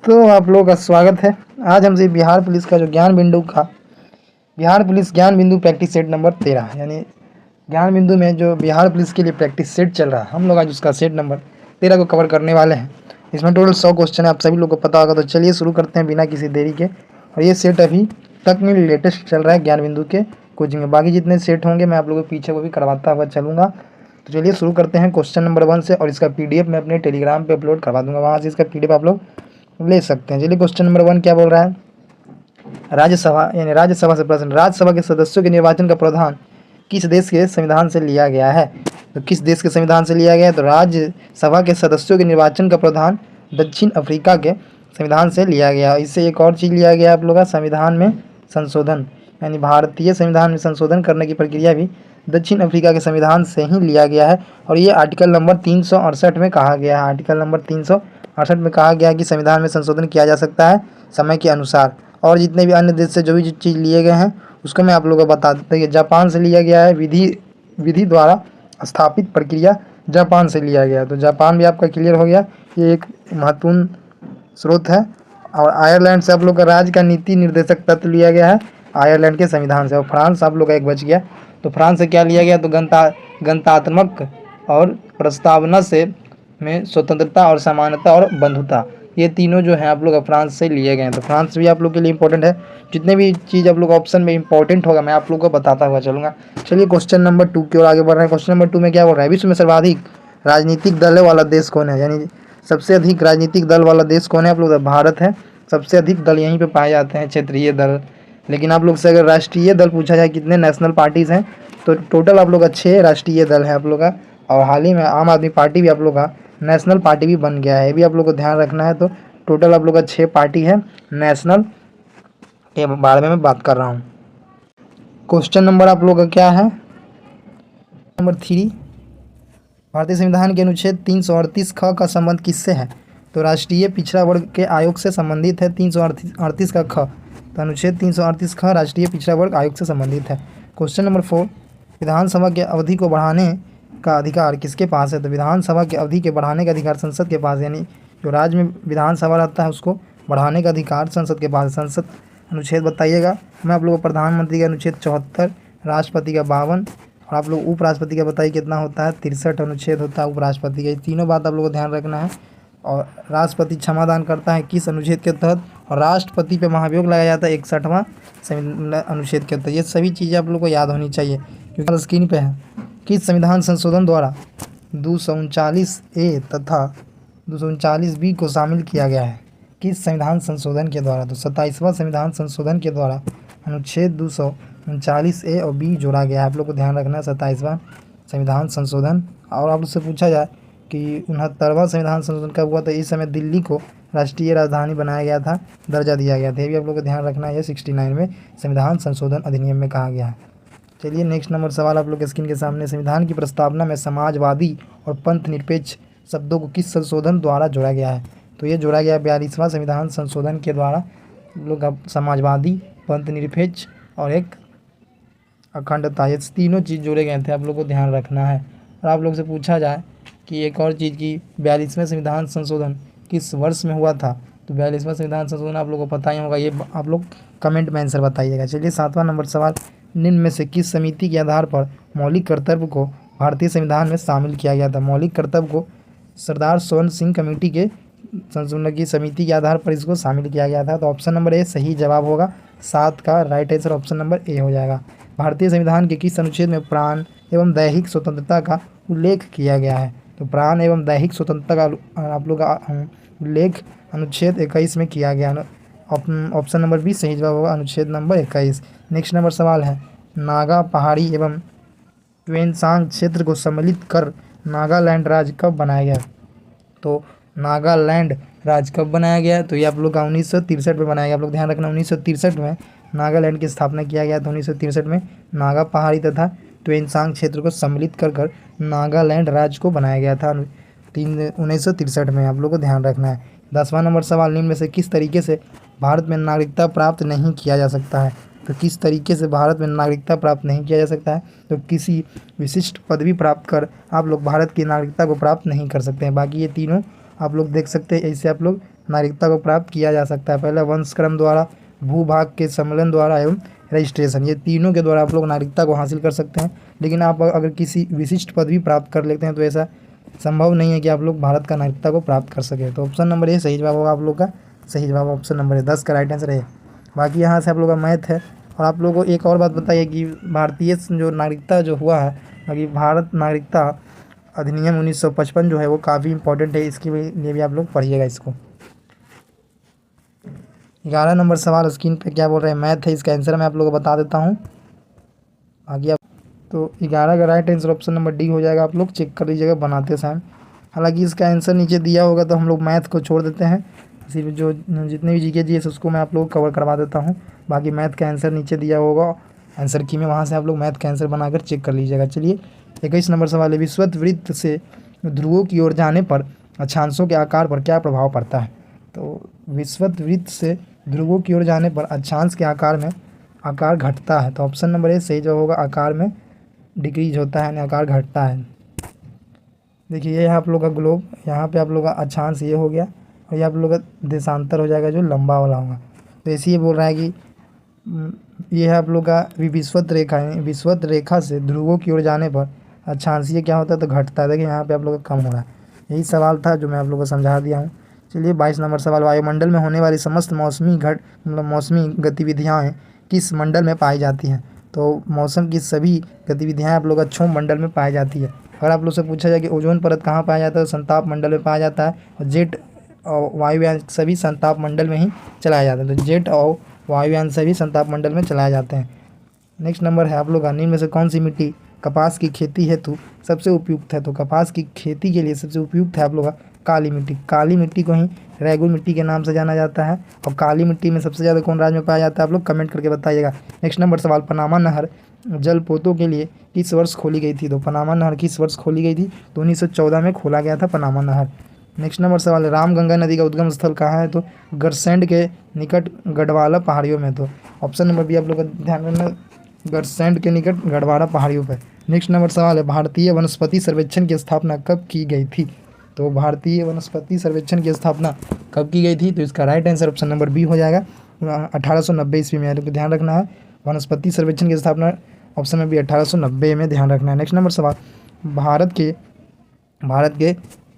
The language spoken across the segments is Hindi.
तो आप लोगों का स्वागत है। आज हमसे बिहार पुलिस का जो बिहार पुलिस ज्ञान बिंदु प्रैक्टिस सेट नंबर 13 यानी ज्ञान बिंदु में जो बिहार पुलिस के लिए प्रैक्टिस सेट चल रहा है, हम लोग आज उसका सेट नंबर 13 को कवर करने वाले हैं। इसमें टोटल 100 क्वेश्चन है, आप सभी लोग को पता होगा। तो चलिए शुरू करते हैं बिना किसी देरी के। और ये सेट अभी तक में लेटेस्ट चल रहा है ज्ञान बिंदु के कोचिंग में। बाकी जितने सेट होंगे मैं आप लोगों के पीछे को भी करवाता हुआ चलूँगा। तो चलिए शुरू करते हैं क्वेश्चन नंबर 1 से। और इसका PDF मैं अपने टेलीग्राम पे अपलोड करवा दूंगा, वहाँ से इसका PDF आप लोग ले सकते हैं। चलिए क्वेश्चन नंबर 1 क्या बोल रहा है। राज्यसभा यानी राज्यसभा से प्रश्न, राज्यसभा के सदस्यों के निर्वाचन का प्रावधान किस देश के संविधान से लिया गया है। तो किस देश के संविधान से लिया गया है, तो राज्यसभा के सदस्यों के निर्वाचन का प्रावधान दक्षिण अफ्रीका के संविधान से लिया गया। इससे एक और चीज़ लिया गया आप लोगों का संविधान में संशोधन, यानी भारतीय संविधान में संशोधन करने की प्रक्रिया भी दक्षिण अफ्रीका के संविधान से ही लिया गया है। और ये आर्टिकल नंबर 368 में कहा गया है। आर्टिकल नंबर 368 में कहा गया है कि संविधान में संशोधन किया जा सकता है समय के अनुसार। और जितने भी अन्य देश से जो भी चीज़ लिए गए हैं उसको मैं आप लोगों को बता देता हूँ। जापान से लिया गया है, विधि द्वारा स्थापित प्रक्रिया जापान से लिया गया है। तो जापान भी आपका क्लियर हो गया, ये एक महत्वपूर्ण स्रोत है। और आयरलैंड से आप लोग का राज्य का नीति निर्देशक तत्व लिया गया है आयरलैंड के संविधान से। और फ्रांस आप लोग का एक बच गया, तो फ्रांस से क्या लिया गया, तो गणतात्मक और प्रस्तावना से में स्वतंत्रता और समानता और बंधुता, ये तीनों जो हैं आप लोग फ्रांस से लिए गए हैं। तो फ्रांस भी आप लोग के लिए इंपॉर्टेंट है। जितने भी चीज़ आप लोग ऑप्शन में इंपॉर्टेंट होगा मैं आप लोग को बताता हुआ चलूँगा। चलिए क्वेश्चन नंबर 2 की ओर आगे बढ़ रहे हैं। क्वेश्चन नंबर 2 में क्या बोल रहा है, विश्व में सर्वाधिक राजनीतिक दल वाला देश कौन है, यानी सबसे अधिक राजनीतिक दल वाला देश कौन है, आप लोग भारत है। सबसे अधिक दल यहीं पे पाए जाते हैं, क्षेत्रीय दल। लेकिन आप लोग से अगर राष्ट्रीय दल पूछा जाए कितने नेशनल पार्टीज़ हैं, तो टोटल आप लोग का 6 राष्ट्रीय दल है आप लोग का। और हाल ही में आम आदमी पार्टी भी आप लोग का नेशनल पार्टी भी बन गया है, ये भी आप लोग को ध्यान रखना है। तो टोटल आप लोग का 6 पार्टी है नेशनल के बारे में मैं बात कर रहा हूँ। क्वेश्चन नंबर आप लोग का क्या है, नंबर 3, भारतीय संविधान के अनुच्छेद 338 ख का संबंध किससे है। तो राष्ट्रीय पिछड़ा वर्ग के आयोग से संबंधित है 338 का ख। तो अनुच्छेद 338 ख राष्ट्रीय पिछड़ा वर्ग आयोग से संबंधित है। क्वेश्चन नंबर 4, विधानसभा के अवधि को बढ़ाने का अधिकार किसके पास है। तो विधानसभा के अवधि के बढ़ाने का अधिकार संसद के पास, यानी जो राज्य में विधानसभा रहता है उसको बढ़ाने का अधिकार संसद के पास। संसद अनुच्छेद बताइएगा। मैं आप लोगों को प्रधानमंत्री का अनुच्छेद 74, राष्ट्रपति का 52, और आप लोग उपराष्ट्रपति का बताइए कितना होता है, 63 अनुच्छेद होता है उपराष्ट्रपति का। ये तीनों बात आप लोगों को ध्यान रखना है। और राष्ट्रपति क्षमादान करता है किस अनुच्छेद के तहत, और राष्ट्रपति पे महाभियोग लगाया जाता है 61वां अनुच्छेद के तहत। ये सभी चीज़ें आप लोग को याद होनी चाहिए क्योंकि स्क्रीन पे है। किस संविधान संशोधन द्वारा 239A तथा 239B को शामिल किया गया है, किस संविधान संशोधन के द्वारा। तो 27वां संविधान संशोधन के द्वारा अनुच्छेद 239A और B जोड़ा गया है। आप लोग को ध्यान रखना है 27वां संविधान संशोधन। और आप लोग से पूछा जाए कि 69वां संविधान संशोधन कब हुआ, तो इस समय दिल्ली को राष्ट्रीय राजधानी बनाया गया था, दर्जा दिया गया था। ये भी आप लोग को ध्यान रखना है, 69 में संविधान संशोधन अधिनियम में कहा गया है। चलिए नेक्स्ट नंबर सवाल आप लोग के स्क्रीन के सामने, संविधान की प्रस्तावना में समाजवादी और पंथ निरपेक्ष शब्दों को किस संशोधन द्वारा जोड़ा गया है। तो ये जोड़ा गया 42वां संविधान संशोधन के द्वारा। लोग समाजवादी, पंथ निरपेक्ष और एक अखंडता, ये तीनों चीज़ जोड़े गए थे, आप लोग को ध्यान रखना है। और आप लोग से पूछा जाए कि एक और चीज़ की 42वें संविधान संशोधन किस वर्ष में हुआ था, तो 42वां संविधान संशोधन आप लोग को पता ही होगा, ये आप लोग कमेंट में आंसर बताइएगा। चलिए 7वां नंबर सवाल, निम्न में से किस समिति के आधार पर मौलिक कर्तव्य को भारतीय संविधान में शामिल किया गया था। मौलिक कर्तव्य को सरदार स्वर्ण सिंह कमेटी के संशोधन की समिति के आधार पर इसको शामिल किया गया था। तो ऑप्शन नंबर ए सही जवाब होगा, 7 का राइट आंसर ऑप्शन नंबर ए हो जाएगा। भारतीय संविधान के किस अनुच्छेद में प्राण एवं दैहिक स्वतंत्रता का उल्लेख किया गया है। तो प्राण एवं दैहिक स्वतंत्रता का आप लोग का उल्लेख अनुच्छेद 21 में किया गया। ऑप्शन नंबर बी सही जवाब होगा, अनुच्छेद नंबर 21। नेक्स्ट नंबर सवाल है, नागा पहाड़ी एवं ट्वेनसांग क्षेत्र को सम्मिलित कर नागालैंड राज्य कब बनाया गया। तो नागालैंड राज्य कब बनाया गया, तो ये आप लोग का 1963 में बनाया गया। आप लोग ध्यान रखना 1963 में नागालैंड की स्थापना किया गया था। 1963 में नागा पहाड़ी तथा ट्वेनसांग क्षेत्र को सम्मिलित कर नागालैंड राज्य को बनाया गया था 1963 में, आप लोग को ध्यान रखना है। 10वां नंबर सवाल, निम्न में से किस तरीके से भारत में नागरिकता प्राप्त नहीं किया जा सकता है। तो किस तरीके से भारत में नागरिकता प्राप्त नहीं किया जा सकता है, तो किसी विशिष्ट पदवी प्राप्त कर आप लोग भारत की नागरिकता को प्राप्त नहीं कर सकते हैं। बाकी ये तीनों आप लोग देख सकते हैं, ऐसे आप लोग नागरिकता को प्राप्त किया जा सकता है। पहला वंशक्रम द्वारा, भूभाग के सम्मेलन द्वारा एवं रजिस्ट्रेशन, ये तीनों के द्वारा आप लोग नागरिकता को हासिल कर सकते हैं। लेकिन आप अगर किसी विशिष्ट पदवी प्राप्त कर लेते हैं तो ऐसा संभव नहीं है कि आप लोग भारत का नागरिकता को प्राप्त कर सकें। तो ऑप्शन नंबर ए सही जवाब होगा आप लोग का। सही जवाब ऑप्शन नंबर ए, 10 का राइट आंसर है। बाकी यहाँ से आप लोग का मैथ है। और आप लोगों को एक और बात बताइए कि भारतीय जो नागरिकता जो हुआ है, बाकी भारत नागरिकता अधिनियम 1955 जो है वो काफ़ी इंपॉर्टेंट है, इसके लिए भी आप लोग पढ़िएगा इसको। 11 नंबर सवाल स्क्रीन पे क्या बोल रहे हैं, मैथ है, इसका आंसर मैं आप लोगों को बता देता हूँ। आगे आप तो 11 का right answer option number D हो जाएगा। आप लोग चेक कर लीजिएगा बनाते समय। हालांकि इसका आंसर नीचे दिया होगा तो हम लोग मैथ को छोड़ देते हैं, सिर्फ जो जितने भी जीके जीएस उसको मैं आप लोग को कवर करवा देता हूँ। बाकी मैथ का आंसर नीचे दिया होगा आंसर की में, वहाँ से आप लोग मैथ का आंसर बनाकर चेक कर लीजिएगा। चलिए 21 नंबर सवाल है, विषुवत वृत्त से ध्रुवों की ओर जाने पर अक्षांशों के आकार पर क्या प्रभाव पड़ता है। तो विषुवत वृत्त से ध्रुवों की ओर जाने पर अक्षांश के आकार में आकार घटता है। तो ऑप्शन नंबर ए सही जवाब होगा, आकार में डिक्रीज होता है यानी आकार घटता है। देखिए ये है आप लोग का ग्लोब, यहाँ पे आप लोग का अक्षांश ये हो गया और ये आप लोग का देशांतर हो जाएगा जो लंबा वाला होगा। तो ऐसे ये बोल रहा है कि ये है आप लोग का विषुवत रेखा, विषुवत रेखा से ध्रुवों की ओर जाने पर अक्षांशीय क्या होता है तो घटता है। देखिए यहाँ पे आप लोग का कम हो रहा है। यही सवाल था जो मैं आप लोग को समझा दिया हूँ। चलिए 22 नंबर सवाल, वायुमंडल में होने वाली समस्त मौसमी गतिविधियाँ किस मंडल में पाई जाती हैं। तो मौसम की सभी गतिविधियाँ आप लोग का क्षोभ मंडल में पाई जाती है। अगर आप लोग से पूछा जाए कि ओजोन परत कहाँ पाया जाता है तो संताप मंडल में पाया जाता है, और जेट और वायुयान सभी संताप मंडल में ही चलाया जाता है। तो जेट और वायुयान सभी संताप मंडल में चलाए जाते हैं। नेक्स्ट नंबर है आप लोग का, निम्न में से कौन सी मिट्टी कपास की खेती हेतु सबसे उपयुक्त है। तो कपास की खेती के लिए सबसे उपयुक्त है आप लोग का काली मिट्टी। काली मिट्टी को ही रेगुल मिट्टी के नाम से जाना जाता है। और काली मिट्टी में सबसे ज़्यादा कौन राज्य में पाया जाता है, आप लोग कमेंट करके बताइएगा। नेक्स्ट नंबर सवाल, पनामा नहर जलपोतों के लिए किस वर्ष खोली गई थी। तो पनामा नहर किस वर्ष खोली गई थी, तो 1914 में खोला गया था पनामा नहर। नेक्स्ट नंबर सवाल है, रामगंगा नदी का उद्गम स्थल कहाँ है। तो गरसैंड के निकट गढ़वाला पहाड़ियों में। तो ऑप्शन नंबर बी आप लोग का ध्यान रखना, गरसैंड के निकट गढ़वाला पहाड़ियों पर। नेक्स्ट नंबर सवाल है, भारतीय वनस्पति सर्वेक्षण की स्थापना कब की गई थी। तो भारतीय वनस्पति सर्वेक्षण की स्थापना कब की गई थी, तो इसका right answer option number B हो जाएगा, 1890 ईस्वी में। तो ध्यान रखना है, वनस्पति सर्वेक्षण की स्थापना ऑप्शन में भी 1890 में ध्यान रखना है। नेक्स्ट नंबर सवाल, भारत के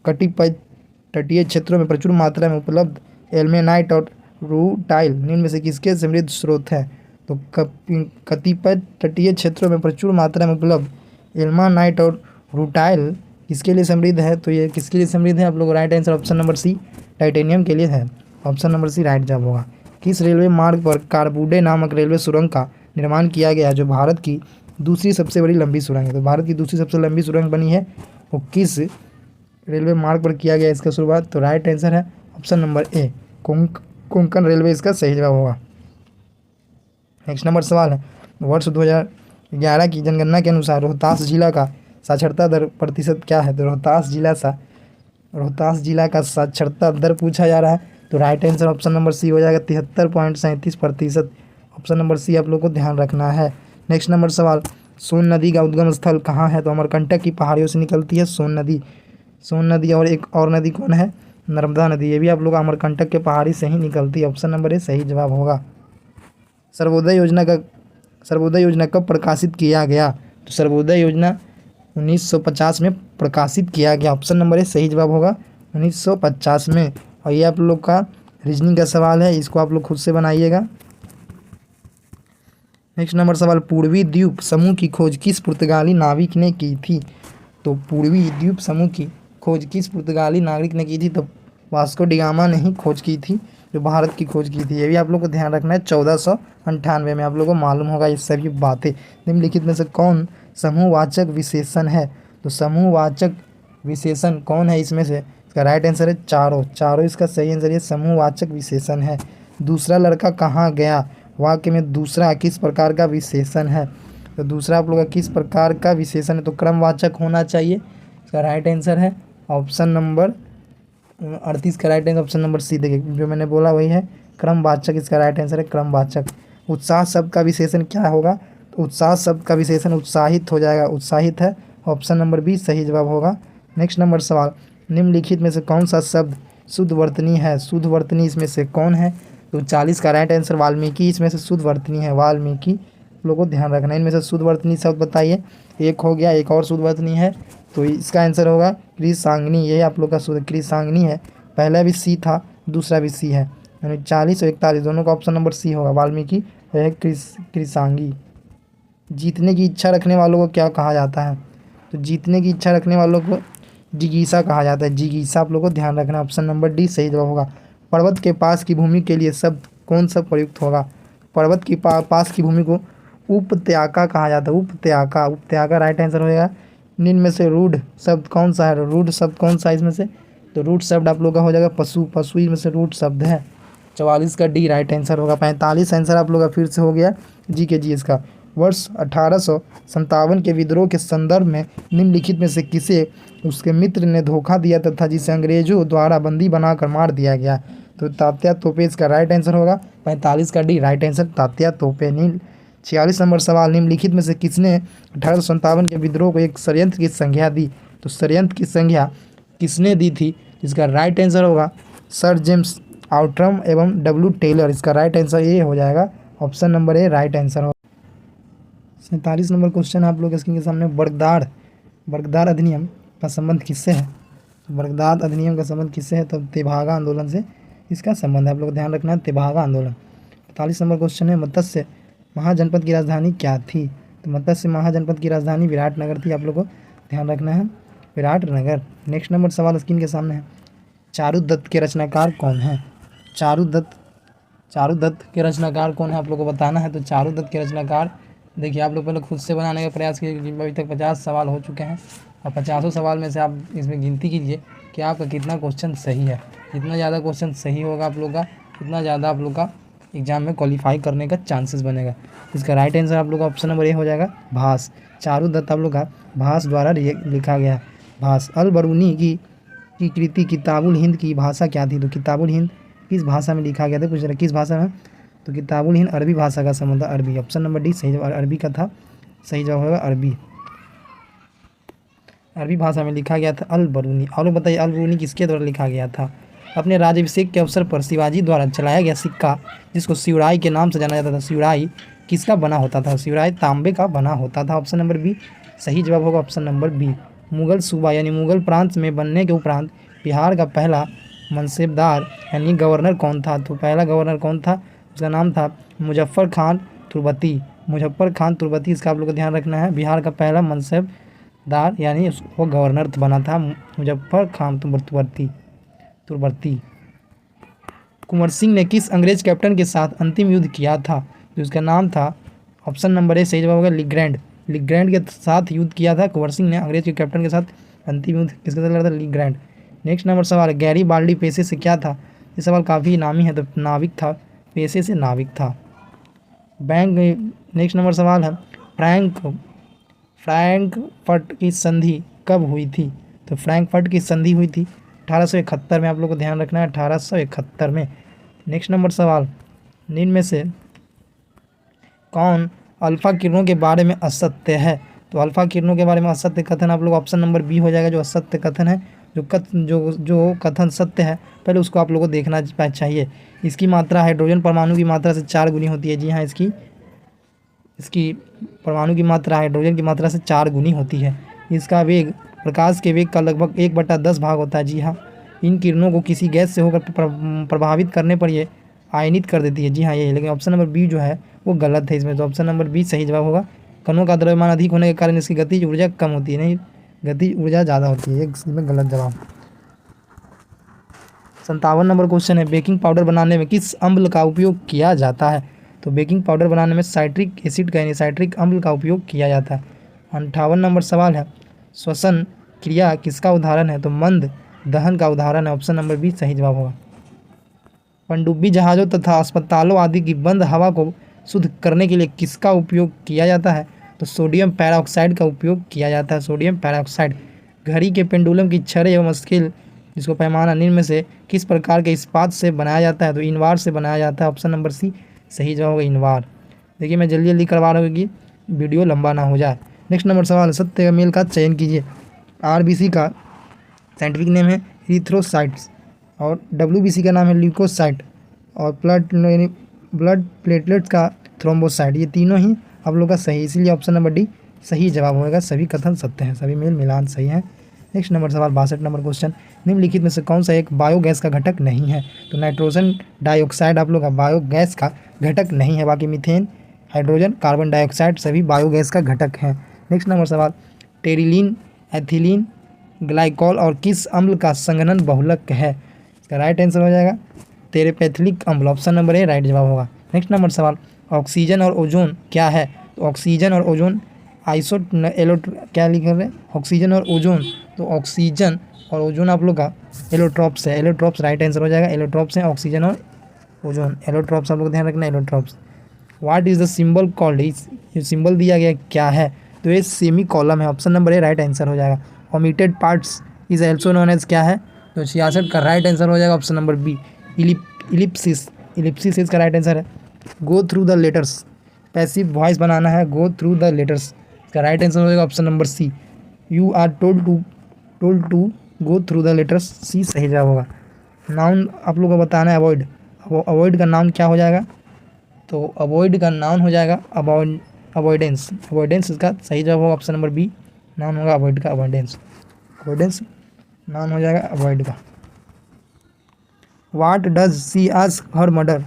कटिबद्ध तटीय क्षेत्रों में प्रचुर मात्रा में उपलब्ध एल्मेनाइट और रूटाइल निम्न में से किसके समृद्ध स्रोत हैं। तो कतिपय तटीय क्षेत्रों में प्रचुर मात्रा में उपलब्ध एल्मेनाइट और रूटाइल किसके लिए समृद्ध है। तो ये किसके लिए समृद्ध है, आप लोग right answer option number C, titanium के लिए है। ऑप्शन नंबर सी राइट जवाब होगा। किस रेलवे मार्ग पर कारबुडे नामक रेलवे सुरंग का निर्माण किया गया, जो भारत की दूसरी सबसे बड़ी लंबी सुरंग है। तो भारत की दूसरी सबसे लंबी सुरंग बनी है वो किस रेलवे मार्ग पर किया गया इसका शुरुआत। तो राइट आंसर है ऑप्शन नंबर ए, कोंकण रेलवे इसका सही जवाब होगा। नेक्स्ट नंबर सवाल है, वर्ष 2011 की जनगणना के अनुसार रोहतास जिला का साक्षरता दर प्रतिशत क्या है। तो रोहतास जिला का साक्षरता दर पूछा जा रहा है। तो right answer option number C हो जाएगा, 73.37%। ऑप्शन नंबर सी आप लोग को ध्यान रखना है। नेक्स्ट नंबर सवाल, सोन नदी का उद्गम स्थल कहाँ है। तो अमरकंटक की पहाड़ियों से निकलती है सोन नदी और एक और नदी कौन है, नर्मदा नदी। ये भी आप लोग अमरकंटक के पहाड़ी से ही निकलती है। ऑप्शन नंबर ए सही जवाब होगा। सर्वोदय योजना कब प्रकाशित किया गया। तो सर्वोदय योजना 1950 में प्रकाशित किया गया। ऑप्शन नंबर ए सही जवाब होगा, 1950 में। और ये आप लोग का रीजनिंग का सवाल है, इसको आप लोग खुद से बनाइएगा। नेक्स्ट नंबर सवाल, पूर्वी द्वीप समूह की खोज किस पुर्तगाली नाविक ने की थी। तो पूर्वी द्वीप समूह की खोज किस पुर्तगाली नागरिक ने की थी। तो वास्को डी गामा ने ही खोज की थी, जो भारत की खोज की थी। ये भी आप लोग को ध्यान रखना है, 1498 में। आप लोग को मालूम होगा ये सभी बातें। निम्नलिखित में से कौन समूहवाचक विशेषण है। तो समूहवाचक विशेषण कौन है इसमें से, इसका राइट आंसर है चारों इसका सही आंसर ये समूहवाचक विशेषण है। दूसरा लड़का कहाँ गया वाक्य में दूसरा किस प्रकार का विशेषण है। तो दूसरा आप लोग का किस प्रकार का विशेषण है, तो क्रमवाचक होना चाहिए। इसका राइट आंसर है ऑप्शन नंबर 38 का right answer option number C. देखिए जो मैंने बोला वही है, क्रमवाचक इसका राइट आंसर है क्रमवाचक। उत्साह शब्द का विशेषण क्या होगा। तो उत्साह शब्द का विशेषण उत्साहित हो जाएगा, उत्साहित है। ऑप्शन नंबर बी सही जवाब होगा। नेक्स्ट नंबर सवाल, निम्नलिखित में से कौन सा शब्द शुद्ध वर्तनी है। शुद्ध वर्तनी इसमें से कौन है? तो 40 का राइट आंसर वाल्मीकि इसमें से शुद्ध वर्तनी है, वाल्मीकि। लोगों को ध्यान रखना है। इनमें से शुद्ध वर्तनी शब्द बताइए। एक हो गया, एक और शुद्ध वर्तनी है, तो इसका आंसर होगा कृषांगिनी। ये आप लोग का शुद्ध कृषांगिनी है। पहला भी सी था, दूसरा भी सी है, यानी 40 और 41 दोनों का ऑप्शन नंबर सी होगा, वाल्मीकि है कृषांगी। जीतने की इच्छा रखने वालों को क्या कहा जाता है? तो जीतने की इच्छा रखने वालों को जिगीसा कहा जाता है, जिगीसा। आप लोग को ध्यान रखना, ऑप्शन नंबर डी सही जवाब होगा। पर्वत के पास की भूमि के लिए शब्द कौन सा प्रयुक्त होगा? पर्वत की पास की भूमि को उपत्याका कहा जाता है, उपत्याका। उपत्याका राइट आंसर होगा। निम्न में से रूढ़ शब्द कौन सा है? रूढ़ शब्द कौन सा है इसमें से? तो रूढ़ शब्द आप लोग का हो जाएगा पशु, पशु में से रूढ़ शब्द है। 44 का डी राइट आंसर होगा। 45 आंसर आप लोग का फिर से हो गया जी के जी इसका। वर्ष 1857 के विद्रोह के संदर्भ में निम्नलिखित में से किसे उसके मित्र ने धोखा दिया तथा जिसे अंग्रेजों द्वारा बंदी बनाकर मार दिया गया? तो तात्या तोपे इसका राइट आंसर होगा। 45 का डी राइट आंसर, तात्या तोपे। 46 नंबर सवाल, निम्नलिखित में से किसने 1857 के विद्रोह को एक षड्यंत्र की संज्ञा दी? तो षड्यंत्र की संज्ञा किसने दी थी? इसका राइट आंसर होगा सर जेम्स आउट्रम एवं डब्ल्यू टेलर। इसका राइट आंसर ये हो जाएगा, option number A right answer होगा। 47 नंबर क्वेश्चन आप लोग स्क्रीन के सामने, बरगदार अधिनियम का संबंध किससे है? तो बरगदार अधिनियम का संबंध किससे है? तो तेभागा आंदोलन से इसका संबंध है। आप लोग ध्यान रखना है, तेभागा आंदोलन। 45 नंबर क्वेश्चन है, मत्स्य महाजनपद की राजधानी क्या थी? तो मत्स्य महाजनपद की राजधानी विराटनगर थी। आप लोग को ध्यान रखना है, विराटनगर। नेक्स्ट नंबर सवाल स्क्रीन के सामने है, चारुदत्त के रचनाकार कौन है? चारुदत्त के रचनाकार कौन है आप लोग को बताना है। तो चारुदत्त के रचनाकार, देखिए आप लोग पहले खुद से बनाने का प्रयास कीजिए, क्योंकि अभी तक 50 सवाल हो चुके हैं और 50 सवाल में से आप इसमें गिनती कीजिए कि आपका कितना क्वेश्चन सही है। जितना ज़्यादा क्वेश्चन सही होगा आप लोग का, उतना ज़्यादा आप लोग का एग्जाम में क्वालिफाई करने का चांसेस बनेगा। इसका राइट आंसर आप लोग का ऑप्शन नंबर ए हो जाएगा, भास। चारुदत्त आप लोग का भास द्वारा लिखा गया है, भास। अल बरूनी की कृति किताबुल हिंद की भाषा क्या थी? तो किताबुल हिंद किस भाषा में लिखा गया था? पूछ रहा किस भाषा में? तो किताबुल हिंद अरबी भाषा का संबंध, अरबी। ऑप्शन नंबर डी सही जवाब, अरबी का था, सही जवाब होगा अरबी। अरबी भाषा में लिखा गया था अल बरूनी। और बताइए अल बरूनी किसके द्वारा लिखा गया था? अपने राज्याभिषेक के अवसर पर शिवाजी द्वारा चलाया गया सिक्का, जिसको शिवराई के नाम से जाना जाता था, शिवराई किसका बना होता था? शिवराई तांबे का बना होता था। ऑप्शन नंबर बी सही जवाब होगा, ऑप्शन नंबर बी। मुगल सूबा यानी मुगल प्रांत में बनने के उपरांत बिहार का पहला मनसेबदार यानी गवर्नर कौन था? तो पहला गवर्नर कौन था? उसका नाम था मुजफ्फर खान तुर्बती। मुजफ्फर खान तुर्बती, इसका आप लोग को ध्यान रखना है। बिहार का पहला मनसेबदार यानी उसको गवर्नर बना था मुजफ्फर खान तुर्बती। कुंवर सिंह ने किस अंग्रेज कैप्टन के साथ अंतिम युद्ध किया था? तो उसका नाम था, ऑप्शन नंबर ए सही जवाब होगा, लिग्रैंड। लिग्रैंड के साथ युद्ध किया था कुंवर सिंह ने अंग्रेज के कैप्टन के साथ अंतिम युद्ध किसके साथ लड़ा था? लिग्रैंड। नेक्स्ट नंबर सवाल, गैरीबाल्डी पेशे से क्या था? ये सवाल काफ़ी नामी है, तो नाविक था, पेशे से नाविक था। नेक्स्ट नंबर सवाल है, फ्रैंकफर्ट की संधि कब हुई थी? तो फ्रैंकफर्ट की संधि हुई थी 1871 में। आप लोग को ध्यान रखना है, 1871 में। नेक्स्ट नंबर सवाल, निम्न में से कौन अल्फा किरणों के बारे में असत्य है? तो अल्फा किरणों के बारे में असत्य कथन आप लोग ऑप्शन नंबर बी हो जाएगा, जो असत्य कथन है। जो कथन सत्य है पहले उसको आप लोगों को देखना चाहिए। इसकी मात्रा हाइड्रोजन परमाणु की मात्रा से 4 गुनी होती है। जी हाँ, इसकी परमाणु की मात्रा हाइड्रोजन की मात्रा से 4 गुनी होती है। इसका वेग प्रकाश के वेग का लगभग 1/10 भाग होता है। जी हाँ, इन किरणों को किसी गैस से होकर प्रभावित करने पर ये आयनित कर देती है। जी हाँ, ये, लेकिन ऑप्शन नंबर बी जो है वो गलत है इसमें। तो ऑप्शन नंबर बी सही जवाब होगा। कणों का द्रव्यमान अधिक होने के कारण इसकी गतिज ऊर्जा कम होती है, नहीं गतिज ऊर्जा ज़्यादा होती है। इसमें गलत जवाब। 57 नंबर क्वेश्चन है, बेकिंग पाउडर बनाने में किस अम्ल का उपयोग किया जाता है? तो बेकिंग पाउडर बनाने में साइट्रिक एसिड का यानी साइट्रिक अम्ल का उपयोग किया जाता है। 58 नंबर सवाल है, श्वसन क्रिया किसका उदाहरण है? तो मंद दहन का उदाहरण है। ऑप्शन नंबर बी सही जवाब होगा। पनडुब्बी जहाज़ों तथा अस्पतालों आदि की बंद हवा को शुद्ध करने के लिए किसका उपयोग किया जाता है? तो सोडियम पैराऑक्साइड का उपयोग किया जाता है, सोडियम पैराऑक्साइड। घड़ी के पेंडुलम की छड़ें एवं स्केल जिसको पैमाना निम्न में से किस प्रकार के इस्पात से बनाया जाता है? तो इनवार से बनाया जाता है। ऑप्शन नंबर सी सही जवाब होगा, इनवार। देखिए मैं जल्दी जल्दी करवा रहा हूँ कि वीडियो लंबा ना हो जाए। नेक्स्ट नंबर सवाल, सत्य मेल का चयन कीजिए। आरबीसी का साइंटिफिक नेम है इरिथ्रोसाइट्स। और WBC का नाम है ल्यूकोसाइट, और ब्लड प्लेटलेट्स का थ्रोम्बोसाइट। ये तीनों ही आप लोग का सही, इसीलिए ऑप्शन नंबर डी सही जवाब होगा। सभी कथन सत्य हैं, सभी मेल मिलान सही है। नेक्स्ट नंबर सवाल 62 नंबर क्वेश्चन, निम्नलिखित में से कौन सा एक बायोगैस का घटक नहीं है? तो नाइट्रोजन डाइऑक्साइड आप लोग का बायोगैस का घटक नहीं है, बाकी मीथेन, हाइड्रोजन, कार्बन डाइऑक्साइड सभी बायोगैस का घटक हैं। नेक्स्ट नंबर सवाल, टेरिलीन, एथिलीन, ग्लाइकॉल और किस अम्ल का संघनन बहुलक है? इसका राइट आंसर हो जाएगा तेरेपेथिलिक अम्ल, ऑप्शन नंबर ए राइट जवाब होगा। नेक्स्ट नंबर सवाल, ऑक्सीजन और ओजोन क्या है? तो ऑक्सीजन और ओजोन क्या लिख रहे हैं? ऑक्सीजन और ओजोन, तो ऑक्सीजन और ओजोन आप लोग का एलोट्रॉप्स है। एलोट्रॉप्स राइट आंसर हो जाएगा। एलोट्रॉप्स हैं ऑक्सीजन और ओजोन, एलोट्रॉप्स आप लोग ध्यान रखना, allotropes. What is the symbol called? ये सिंबल दिया गया क्या है? तो ये सेमी कॉलम है, option number A right answer हो जाएगा। Omitted parts is also known as क्या है? तो 66 का राइट आंसर हो जाएगा option number B, ellipsis. Ellipsis इसका राइट आंसर है। Go through the letters, passive voice बनाना है, गो थ्रू द लेटर्स, इसका राइट आंसर हो जाएगा option number C, you are told to go through the letters, C सही जवाब होगा। नाउन आप लोग को बताना है अवॉइड, अवॉइड का नाउन क्या हो जाएगा? तो अवॉइड का नाउन हो जाएगा अवॉइडेंस, अवॉइडेंस इसका सही जवाब होगा ऑप्शन नंबर बी, नाउन होगा अवॉइड का, अवॉइडेंस, अवॉइडेंस नाउन हो जाएगा अवॉइड का। What does C ask her mother,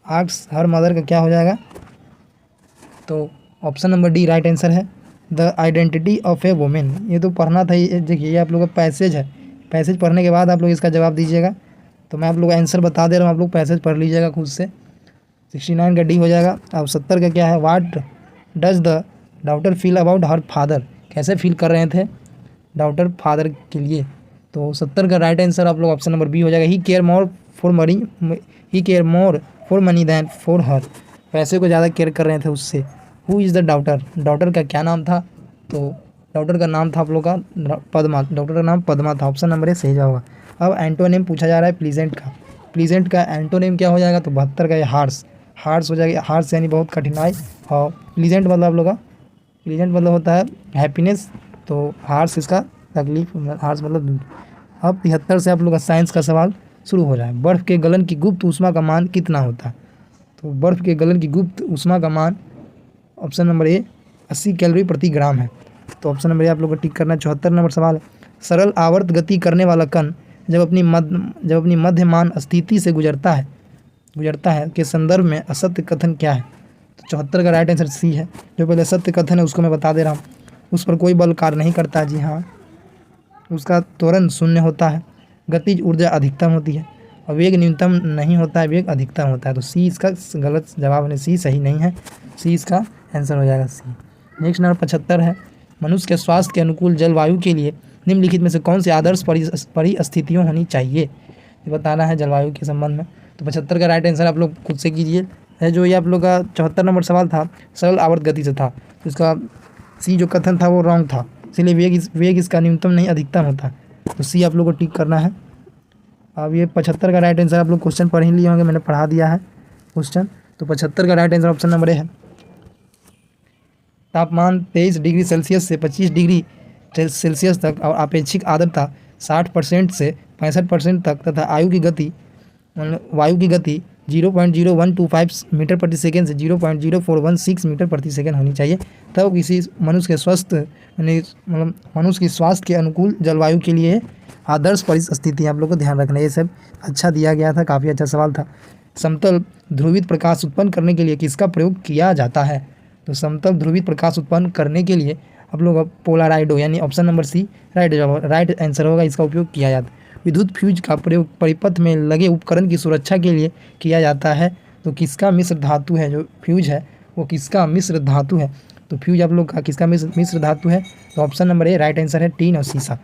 ask her mother का क्या हो जाएगा? तो option number D right answer है, the identity of a women. ये तो पढ़ना था, ये देखिए ये आप लोग का पैसेज है, पैसेज पढ़ने के बाद आप लोग इसका जवाब दीजिएगा। तो मैं आप लोग आंसर बता दे रहा हूँ, आप लोग पैसेज पढ़ लीजिएगा खुद से। 69 का डी हो जाएगा। अब 70 का क्या है? What does the daughter feel about her father, कैसे फील कर रहे थे डॉटर फादर के लिए? तो 70 का राइट आंसर आप लोग ऑप्शन नंबर बी हो जाएगा, he care more for money than for her, पैसे को ज़्यादा केयर कर रहे थे उससे। Who is the daughter, daughter का क्या नाम था? तो डॉटर का नाम था आप लोग का पद्मा, डॉटर का नाम पद्मा था, ऑप्शन नंबर ए सही होगा। अब एंटोनिम पूछा जा रहा है प्लीजेंट का, प्लीजेंट का एंटोनिम क्या हो जाएगा? तो 72 का ये हार्स, हार्स हो जाएगा, हार्स यानी बहुत कठिनाई, और प्लीजेंट मतलब आप लोग का, प्लीजेंट मतलब होता है हैप्पीनेस, तो हार्स इसका तकलीफ, हार्स मतलब दूर। अब 73 से आप लोग का साइंस का सवाल शुरू हो रहा है। बर्फ़ के गलन की गुप्त ऊष्मा का मान कितना होता है? तो बर्फ़ के गलन की गुप्त ऊष्मा का मान ऑप्शन नंबर ए 80 कैलोरी प्रति ग्राम है, तो ऑप्शन नंबर ए आप लोग को टिक करना है। 74 नंबर सवाल है, सरल आवर्त गति करने वाला कण जब अपनी मध्यमान स्थिति से गुजरता है के संदर्भ में असत्य कथन क्या है? तो 74 का राइट आंसर सी है। जो पहले सत्य कथन है उसको मैं बता दे रहा हूँ, उस पर कोई बल कार्य नहीं करता, जी हाँ, उसका त्वरण शून्य होता है, गतिज ऊर्जा अधिकतम होती है, और वेग न्यूनतम नहीं होता है, वेग अधिकतम होता है। तो सी इसका गलत जवाब है, सी सही नहीं है, सी इसका आंसर हो जाएगा सी। नेक्स्ट नंबर 75 है, मनुष्य के स्वास्थ्य के अनुकूल जलवायु के लिए निम्नलिखित में से कौन से आदर्श परिस्थितियों होनी चाहिए? ये बताना है जलवायु के संबंध में। तो 75 का राइट आंसर आप लोग खुद से कीजिए है। जो ये आप लोग का 74 नंबर सवाल था सरल आवर्त गति से था, तो इसका सी जो कथन था वो रॉन्ग था, इसलिए वेग इसका न्यूनतम नहीं अधिकतम होता, तो सी आप लोग को टिक करना है। अब ये 75 का राइट आंसर आप लोग क्वेश्चन पढ़ ही लिए होंगे, मैंने पढ़ा दिया है क्वेश्चन। तो 75 का राइट आंसर ऑप्शन नंबर ए है। तापमान 23 डिग्री सेल्सियस से 25 डिग्री सेल्सियस तक और अपेक्षित आर्द्रता 60% से 65% तक तथा वायु की गति 0.0125 मीटर प्रति सेकेंड से 0.0416 मीटर प्रति सेकेंड होनी चाहिए, तब किसी मनुष्य के स्वास्थ्य के अनुकूल जलवायु के लिए आदर्श परिस्थिति आप लोग को ध्यान रखना है। ये सब अच्छा दिया गया था, काफ़ी अच्छा सवाल था। समतल ध्रुवित प्रकाश उत्पन्न करने के लिए किसका प्रयोग किया जाता है? तो समतल ध्रुवित प्रकाश उत्पन्न करने के लिए आप लोग पोलाराइडो यानी option number C right answer होगा, इसका उपयोग किया जाता है। विद्युत फ्यूज का प्रयोग परिपथ में लगे उपकरण की सुरक्षा के लिए किया जाता है, तो किसका मिश्र धातु है? जो फ्यूज है वो किसका मिश्र धातु है? तो फ्यूज आप लोग का किसका मिश्र धातु है? तो option number A right answer है, टीन और सीसा।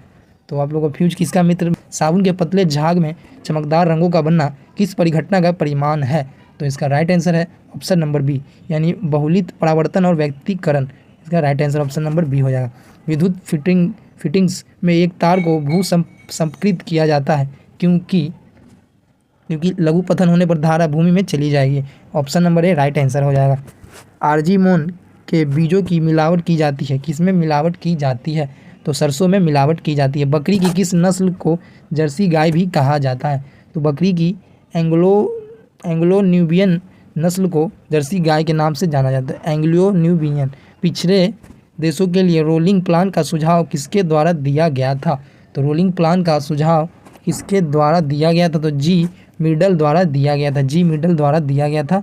तो आप लोग को फ्यूज किसका मित्र? साबुन के पतले झाग में चमकदार रंगों का बनना किस परिघटना का परिमाण है? तो इसका राइट आंसर है ऑप्शन नंबर बी, यानी बहुलित परावर्तन और व्यक्तीकरण, इसका right answer option number B हो जाएगा। विद्युत फिटिंग्स में एक तार को भू संपृक्त किया जाता है क्योंकि लघुपथन होने पर धारा भूमि में चली जाएगी, option number A right answer हो जाएगा। आर्जीमोन के बीजों की मिलावट की जाती है, किसमें मिलावट की जाती है? तो सरसों में मिलावट की जाती है। बकरी की किस नस्ल को जर्सी गाय भी कहा जाता है? तो बकरी की एंग्लो न्यूबियन नस्ल को जर्सी गाय के नाम से जाना जाता है, एंग्लो न्यूबियन। पिछड़े देशों के लिए रोलिंग प्लान का सुझाव किसके द्वारा दिया गया था? तो रोलिंग प्लान का सुझाव किसके द्वारा दिया गया था? तो जी मिडल द्वारा दिया गया था, जी मिडल द्वारा दिया गया था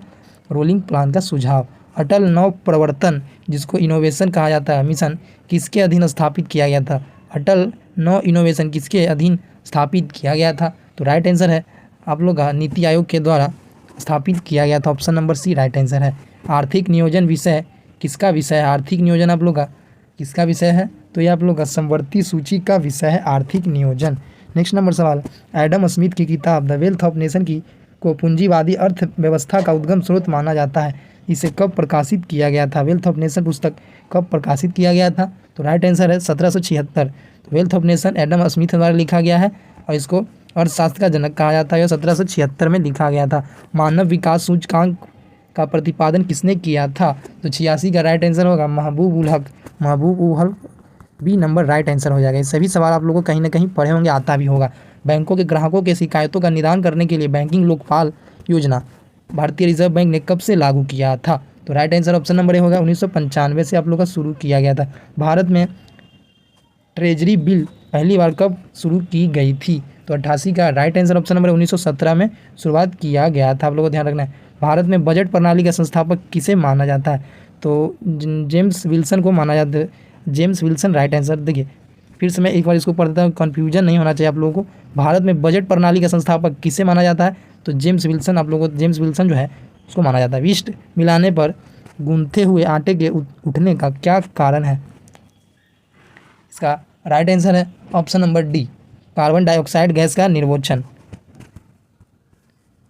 रोलिंग प्लान का सुझाव। अटल नव प्रवर्तन जिसको इनोवेशन कहा जाता है मिशन किसके अधीन स्थापित किया गया था? अटल नव इनोवेशन किसके अधीन स्थापित किया गया था? तो राइट आंसर है आप लोग का नीति आयोग के द्वारा स्थापित किया गया था। Option number C right answer है। आर्थिक नियोजन विषय किसका विषय है? आर्थिक नियोजन आप लोग का किसका विषय है? तो ये आप लोग का समवर्ती सूची का विषय है, आर्थिक नियोजन। नेक्स्ट नंबर सवाल, एडम स्मिथ की किताब द वेल्थ ऑफ नेशन की को पूंजीवादी अर्थव्यवस्था का उद्गम स्रोत माना जाता है। इसे कब प्रकाशित किया गया था? वेल्थ ऑफ नेशन पुस्तक कब प्रकाशित किया गया था? तो राइट आंसर है 1776। तो wealth of nation Adam Smith द्वारा लिखा गया है और इसको अर्थशास्त्र का जनक कहा जाता है। 1776 में लिखा गया था। मानव विकास सूचकांक का प्रतिपादन किसने किया था? तो 86 का राइट आंसर होगा महबूब उल हक। महबूब ul Haq B number right answer हो जाएगा। ये सभी सवाल आप लोगों को कहीं ना कहीं पढ़े होंगे, आता भी होगा। बैंकों के ग्राहकों के शिकायतों का निदान करने के लिए बैंकिंग लोकपाल योजना भारतीय रिजर्व बैंक ने कब से लागू किया था? तो राइट आंसर ऑप्शन नंबर ए होगा 1995 से आप लोग का शुरू किया गया था। भारत में ट्रेजरी बिल पहली बार कब शुरू की गई थी? तो 88 का राइट आंसर ऑप्शन नंबर 1917 में शुरुआत किया गया था। आप लोगों को ध्यान रखना है। भारत में बजट प्रणाली का संस्थापक किसे माना जाता है? तो जेम्स विल्सन को माना जाता है। James Wilson right answer. देखिए फिर से मैं एक बार इसको पढ़ देता हूँ, कन्फ्यूजन नहीं होना चाहिए आप लोगों को। भारत में बजट प्रणाली का संस्थापक किसे माना जाता है? तो जेम्स विल्सन। आप लोगों को जेम्स विल्सन जो है उसको माना जाता है। विष्ट मिलाने पर गूंथे हुए आटे के उठने का क्या कारण है? इसका राइट आंसर है option number D, carbon dioxide gas का निर्वोचन।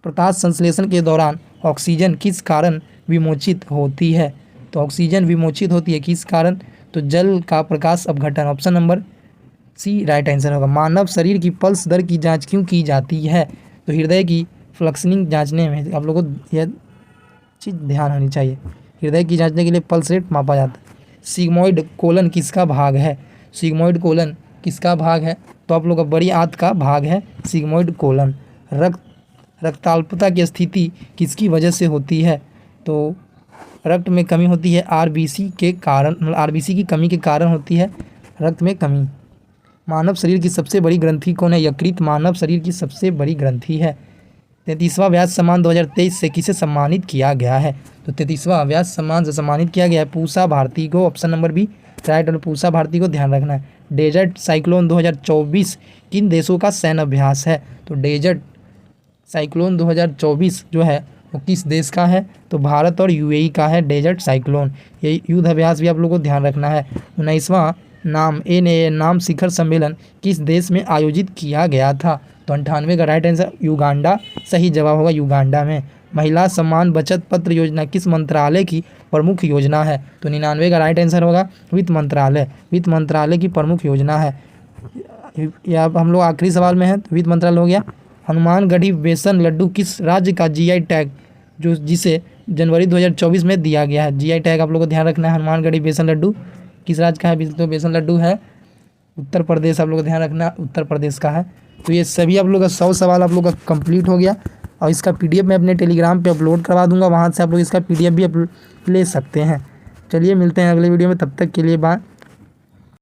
प्रकाश संश्लेषण के दौरान ऑक्सीजन किस कारण विमोचित होती है? तो ऑक्सीजन विमोचित होती है किस कारण? तो जल का प्रकाश अपघटन। Option number C right answer होगा। मानव शरीर की पल्स दर की जांच क्यों की जाती है? तो हृदय की फ्लक्सनिंग जांचने में आप लोगों को यह चीज़ ध्यान होनी चाहिए। हृदय की जांचने के लिए पल्स रेट मापा जाता है। सिग्मोइड कोलन किसका भाग है? सिग्मोइड कोलन किसका भाग है? तो आप लोग का बड़ी आंत का भाग है सिग्मोइड कोलन। रक्ताल्पता की स्थिति किसकी वजह से होती है? तो रक्त में कमी होती है आरबीसी के कारण, आरबीसी की कमी के कारण होती है रक्त में कमी। मानव शरीर की सबसे बड़ी ग्रंथि कौन है? यकृत मानव शरीर की सबसे बड़ी ग्रंथि है। 33वां व्यास सम्मान 2023 से किसे सम्मानित किया गया है? तो 33वां व्यास सम्मान से सम्मानित किया गया है पूसा भारती को। Option number B right. और पूसा भारती को ध्यान रखना है। डेजर्ट साइक्लोन 2024 किन देशों का सैन्य अभ्यास है? तो डेजर्ट साइक्लोन 2024 जो है वो किस देश का है? तो भारत और यूएई का है डेजर्ट साइक्लोन। ये युद्ध अभ्यास भी आप लोगों को ध्यान रखना है। 19वां नाम शिखर सम्मेलन किस देश में आयोजित किया गया था? तो 98 का राइट आंसर युगांडा सही जवाब होगा, युगांडा में। महिला सम्मान बचत पत्र योजना किस मंत्रालय की प्रमुख योजना है? तो 99 का राइट आंसर होगा वित्त मंत्रालय। वित्त मंत्रालय की प्रमुख योजना है। या अब हम लोग आखिरी सवाल में हैं, तो वित्त मंत्रालय हो गया। हनुमानगढ़ी बेसन लड्डू किस राज्य का जीआई टैग जो जिसे जनवरी 2024 में दिया गया है? जीआई टैग आप लोगों को ध्यान रखना है। हनुमानगढ़ी बेसन लड्डू किस राज्य का है? तो बेसन लड्डू है उत्तर प्रदेश। आप लोग को ध्यान रखना उत्तर प्रदेश का है। तो ये सभी आप लोग का 100 सवाल आप लोग का कंप्लीट हो गया और इसका पीडीएफ मैं अपने टेलीग्राम पे अपलोड करवा दूंगा, वहाँ से आप लोग इसका पीडीएफ भी ले सकते हैं। चलिए मिलते हैं अगले वीडियो में, तब तक के लिए बाय।